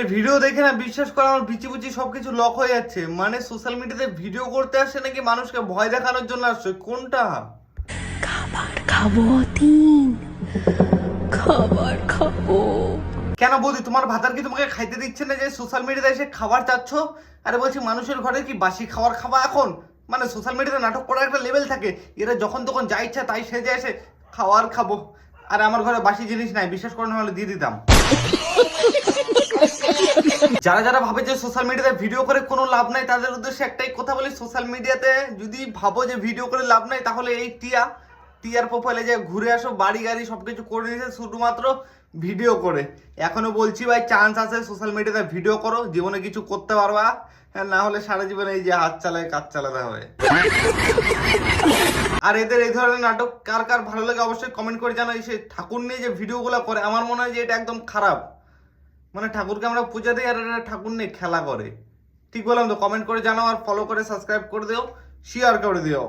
এদের ভিডিও দেখে না বিশ্বাস করে আমার বিচি বুচি সবকিছু লক হয়ে যাচ্ছে। মানে সোশ্যাল মিডিয়াতে ভিডিও করতে আসছে নাকি মানুষকে ভয় দেখানোর জন্য আসছে, কোনটা? খাবার খাবো অতীন, খাবার খাবো। কেন বৌদি, তোমার ভাতার কি তোমাকে খাইতে দিচ্ছে না যে সোশ্যাল মিডিয়াতে এসে খাবার চাচ্ছ? আরে বলছি, মানুষের ঘরে কি বাসি খাবার খাওয়া এখন? মানে সোশ্যাল মিডিয়াতে নাটক করার একটা লেভেল থাকে। এরা যখন তখন যা ইচ্ছা তাই সেজে এসে খাবার খাবো। আর আমার ঘরে বাসি জিনিস নাই, বিশ্বাস করে না হলে দিয়ে দিতাম। যারা যারা ভাবে যে সোশ্যাল মিডিয়াতে ভিডিও করে কোনো লাভ নাই, তাদের উদ্দেশ্যে একটাই কথা বলি, সোশ্যাল মিডিয়াতে যদি ভাবো যে ভিডিও করে লাভ নাই, তাহলে এই টিয়ার প্রোফাইলে যে ঘুরে আসো, বাড়ি গাড়ি সবকিছু করে নিয়েছে শুধুমাত্র ভিডিও করে। এখনো বলছি ভাই, চান্স আছে, সোশ্যাল মিডিয়াতে ভিডিও করো, জীবনে কিছু করতে পারবা। হ্যাঁ, না হলে সারা জীবনে এই যে হাত চালায় কাজ চালাতে হবে। আর এদের এই ধরনের নাটক কার কার ভালো লাগে অবশ্যই কমেন্ট করে জানাই। সে ঠাকুর নিয়ে যে ভিডিওগুলো করে, আমার মনে হয় যে এটা একদম খারাপ। মানে ঠাকুরকে আমরা পূজা দিই আর এরা ঠাকুর নিয়ে খেলা করে। ঠিক বললাম তো? কমেন্ট করে জানাও, আর ফলো করে সাবস্ক্রাইব করে দিও, শেয়ার করে দিও।